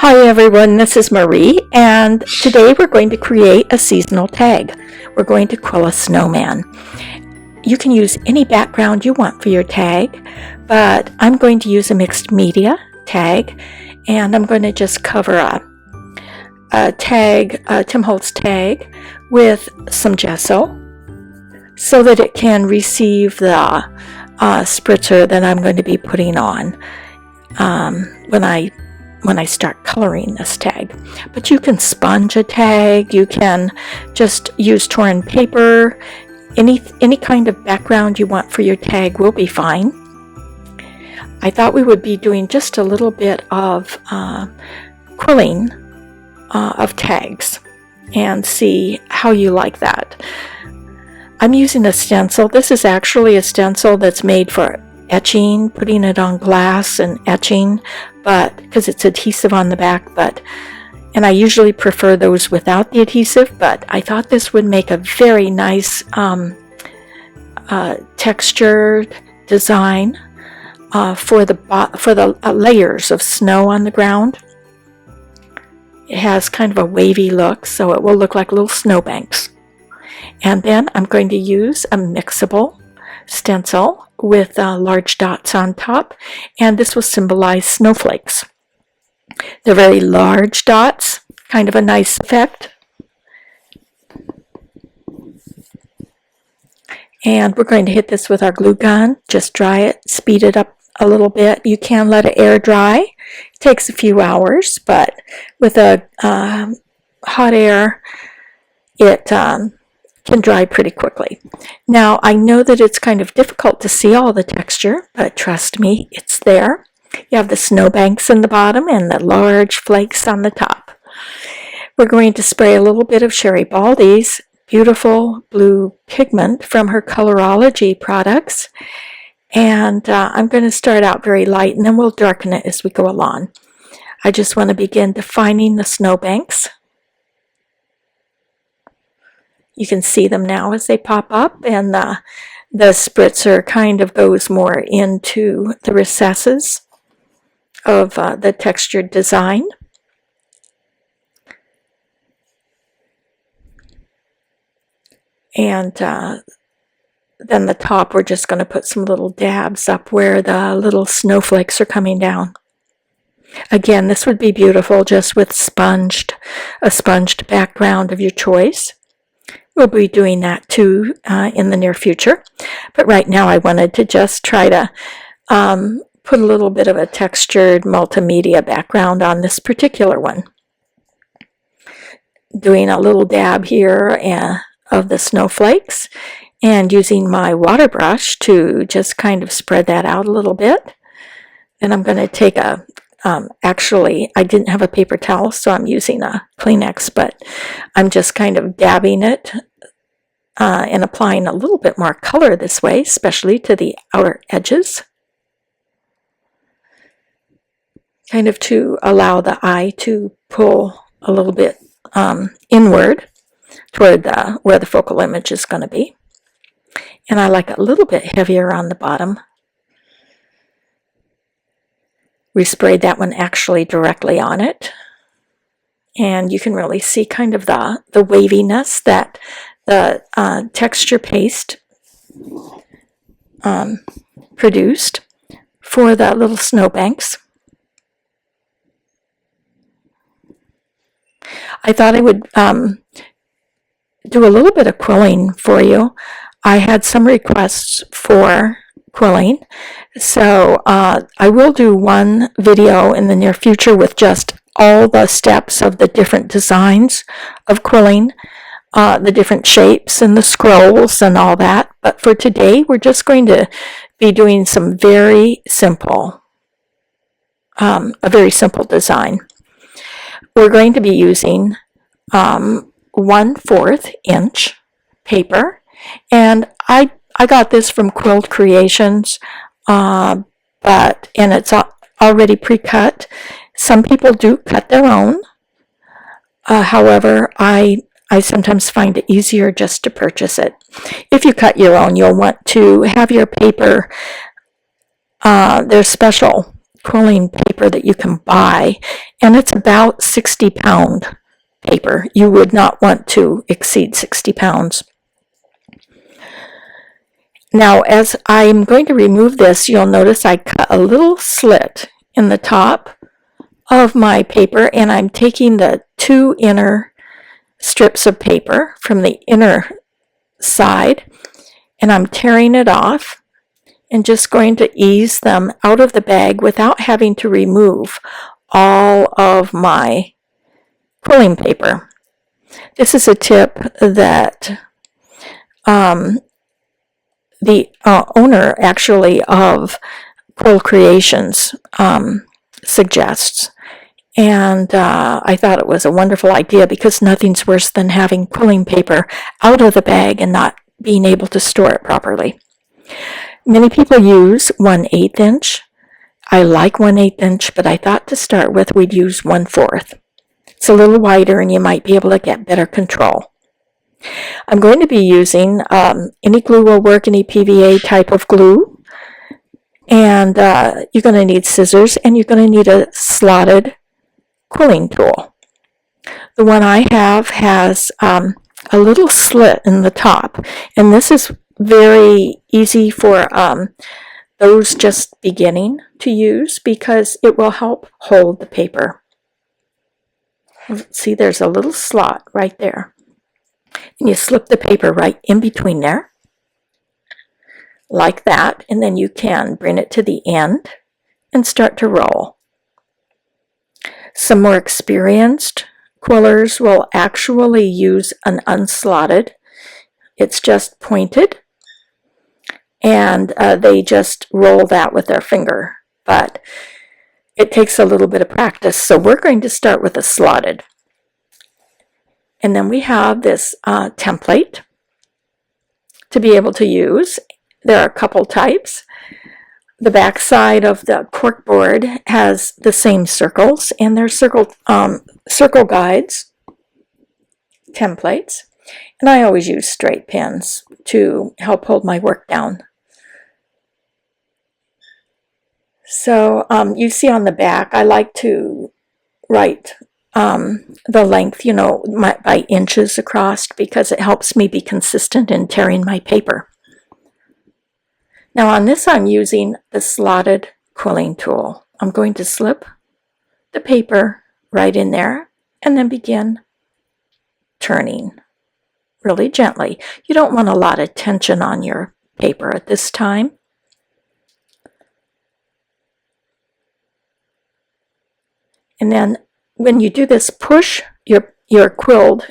Hi everyone, this is Marie, and today we're going to create a seasonal tag. We're going to quill a snowman. You can use any background you want for your tag, but I'm going to use a mixed media tag, and I'm going to just cover a tag, a Tim Holtz tag, with some gesso so that it can receive the spritzer that I'm going to be putting on when I start coloring this tag. But you can sponge a tag, you can just use torn paper, any kind of background you want for your tag will be fine. I thought we would be doing just a little bit of quilling of tags and see how you like that. I'm using a stencil. This is actually a stencil that's made for etching, putting it on glass and etching, but because it's adhesive on the back, and I usually prefer those without the adhesive, but I thought this would make a very nice textured design for the layers of snow on the ground. It has kind of a wavy look, so it will look like little snowbanks. And then I'm going to use a mixable stencil with large dots on top, and this will symbolize snowflakes. They're very large dots, kind of a nice effect. And we're going to hit this with our glue gun, just dry it, speed it up a little bit. You can let it air dry. It takes a few hours, but with a hot air, it can dry pretty quickly. Now, I know that it's kind of difficult to see all the texture, but trust me, it's there. You have the snowbanks in the bottom and the large flakes on the top. We're going to spray a little bit of Sherry Baldy's beautiful blue pigment from her Colorology products, and I'm going to start out very light, and then we'll darken it as we go along. I just want to begin defining the snowbanks. You can see them now as they pop up, and the spritzer kind of goes more into the recesses of the textured design. And then the top, we're just going to put some little dabs up where the little snowflakes are coming down. Again, this would be beautiful just with a sponged background of your choice. We'll be doing that too in the near future. But right now I wanted to just try to put a little bit of a textured multimedia background on this particular one. Doing a little dab here of the snowflakes and using my water brush to just kind of spread that out a little bit. And I'm going to take actually, I didn't have a paper towel, so I'm using a Kleenex, but I'm just kind of dabbing it and applying a little bit more color this way, especially to the outer edges, kind of to allow the eye to pull a little bit inward toward where the focal image is going to be. And I like it a little bit heavier on the bottom. We sprayed that one actually directly on it, and you can really see kind of the waviness that the texture paste produced for the little snowbanks. I thought I would do a little bit of quilling for you. I had some requests for quilling, so I will do one video in the near future with just all the steps of the different designs of quilling, the different shapes and the scrolls and all that. But for today, we're just going to be doing some very simple, a very simple design. We're going to be using 1/4 inch paper, and I got this from Quilled Creations, and it's already pre-cut. Some people do cut their own. However, I sometimes find it easier just to purchase it. If you cut your own, you'll want to have your paper, there's special quilling paper that you can buy, and it's about 60-pound paper. You would not want to exceed 60 pounds. Now, as I'm going to remove this, you'll notice I cut a little slit in the top of my paper, and I'm taking the 2 inner strips of paper from the inner side, and I'm tearing it off and just going to ease them out of the bag without having to remove all of my quilling paper. This is a tip that the owner actually of Quilled Creations suggests. And I thought it was a wonderful idea because nothing's worse than having quilling paper out of the bag and not being able to store it properly. Many people use 1/8 inch. I like 1/8 inch, but I thought to start with we'd use 1/4. It's a little wider and you might be able to get better control. I'm going to be using any glue will work, any PVA type of glue. And you're going to need scissors and you're going to need a slotted quilling tool. The one I have has a little slit in the top, and this is very easy for those just beginning to use because it will help hold the paper. See, there's a little slot right there. And you slip the paper right in between there, like that, and then you can bring it to the end and start to roll. Some more experienced quillers will actually use an unslotted. It's just pointed, and they just roll that with their finger, but it takes a little bit of practice. So we're going to start with a slotted. And then we have this template to be able to use. There are a couple types. The back side of the corkboard has the same circles, and they're circle guides, templates. And I always use straight pins to help hold my work down. So you see on the back, I like to write the length, by inches across because it helps me be consistent in tearing my paper. Now on this I'm using the slotted quilling tool. I'm going to slip the paper right in there and then begin turning really gently. You don't want a lot of tension on your paper at this time. And then when you do this, push your quilled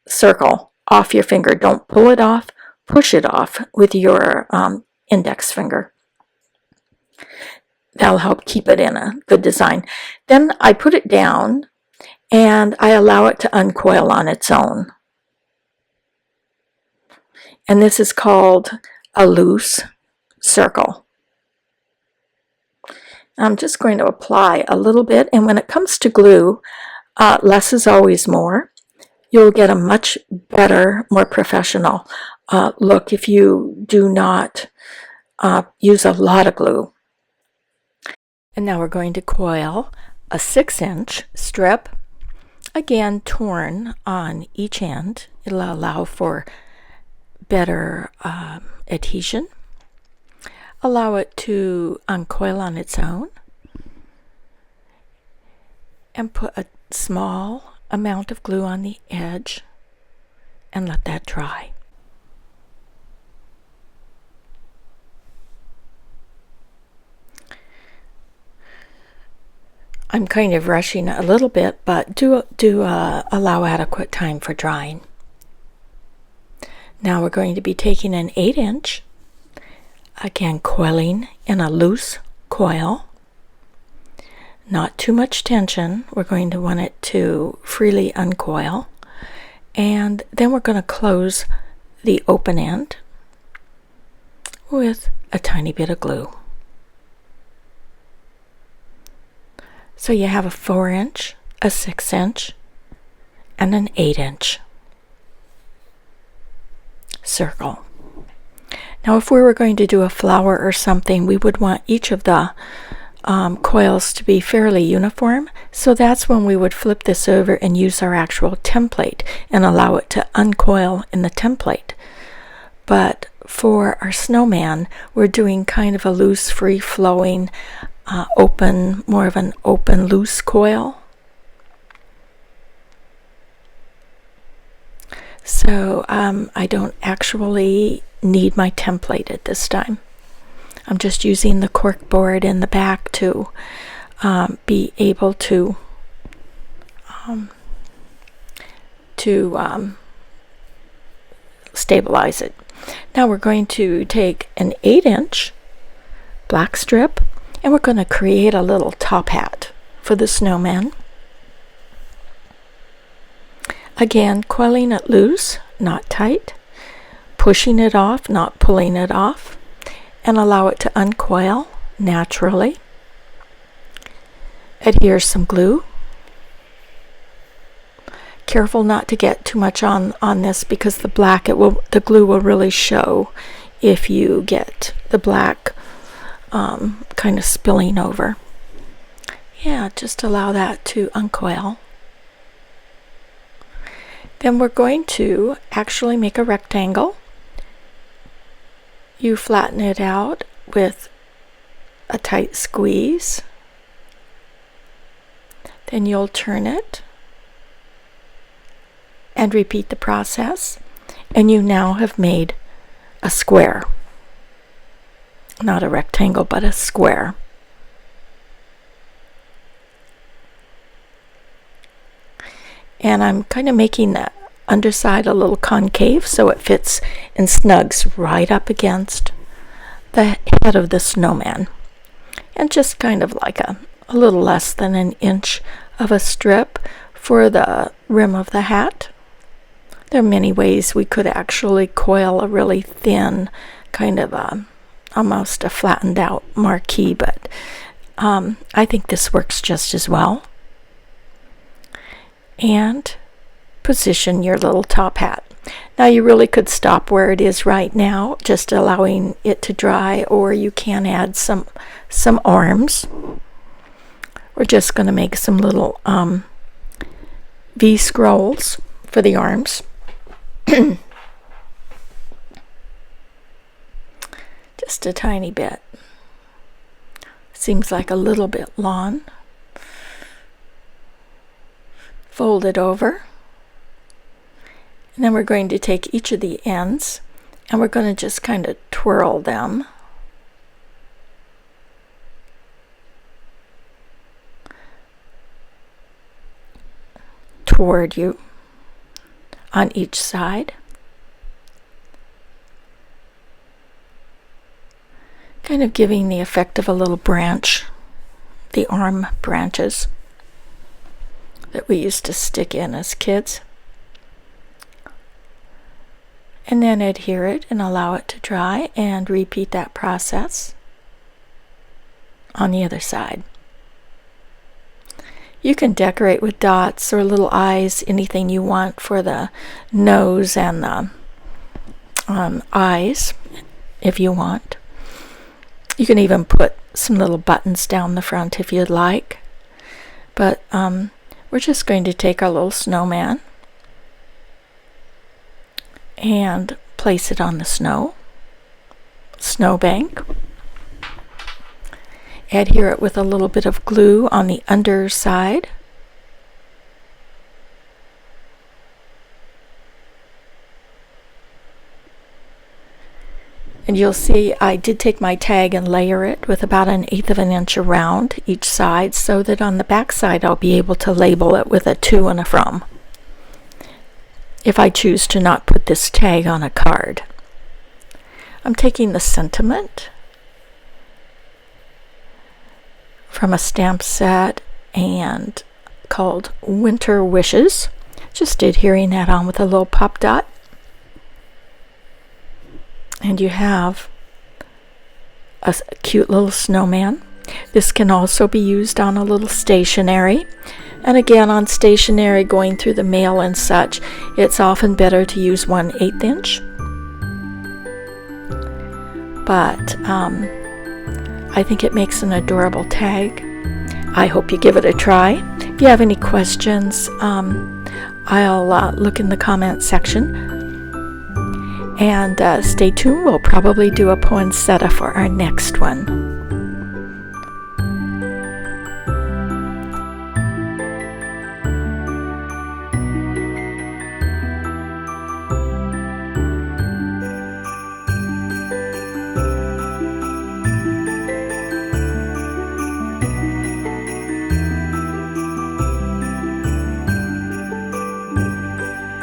circle off your finger. Don't pull it off, push it off with your index finger. That'll help keep it in a good design. Then I put it down and I allow it to uncoil on its own. And this is called a loose circle. I'm just going to apply a little bit, and when it comes to glue, less is always more. You'll get a much better, more professional look if you do not use a lot of glue. And now we're going to coil a 6-inch strip, again torn on each end. It'll allow for better adhesion. Allow it to uncoil on its own and put a small amount of glue on the edge and let that dry. I'm kind of rushing a little bit, but do allow adequate time for drying. Now we're going to be taking an 8-inch, again coiling in a loose coil, not too much tension. We're going to want it to freely uncoil, and then we're going to close the open end with a tiny bit of glue. So you have a 4-inch, a 6-inch, and an 8-inch circle. Now if we were going to do a flower or something, we would want each of the coils to be fairly uniform, so that's when we would flip this over and use our actual template and allow it to uncoil in the template. But for our snowman, we're doing kind of a loose, free-flowing, open, more of an open, loose coil. So I don't actually need my template at this time. I'm just using the cork board in the back to be able to stabilize it. Now we're going to take an 8-inch black strip and we're going to create a little top hat for the snowman. Again, coiling it loose, not tight, pushing it off, not pulling it off, and allow it to uncoil naturally. Adhere some glue. Careful not to get too much on this because the glue will really show if you get the black kind of spilling over. Yeah, just allow that to uncoil. Then we're going to actually make a rectangle. You flatten it out with a tight squeeze. Then you'll turn it and repeat the process, and you now have made a square. Not a rectangle, but a square. And I'm kind of making the underside a little concave so it fits and snugs right up against the head of the snowman. And just kind of like a little less than an inch of a strip for the rim of the hat. There are many ways we could actually coil a really thin, kind of almost a flattened out marquee, but I think this works just as well. And position your little top hat. Now you really could stop where it is right now, just allowing it to dry, or you can add some arms. We're just going to make some little V scrolls for the arms. Just a tiny bit. Seems like a little bit long. Fold it over. And then we're going to take each of the ends and we're going to just kind of twirl them. Toward you on each side. Kind of giving the effect of a little branch, the arm branches that we used to stick in as kids. And then adhere it and allow it to dry and repeat that process on the other side. You can decorate with dots or little eyes, anything you want for the nose and the eyes if you want. You can even put some little buttons down the front if you'd like. But we're just going to take our little snowman and place it on the snowbank. Adhere it with a little bit of glue on the underside. And you'll see I did take my tag and layer it with about 1/8 of an inch around each side so that on the back side I'll be able to label it with a to and a from, if I choose to not put this tag on a card. I'm taking the sentiment from a stamp set and called Winter Wishes. Just adhering that on with a little pop dot. And you have a cute little snowman. This can also be used on a little stationery. And again, on stationery going through the mail and such, it's often better to use 1/8 inch. But I think it makes an adorable tag. I hope you give it a try. If you have any questions, I'll look in the comment section. And stay tuned, we'll probably do a poinsettia for our next one.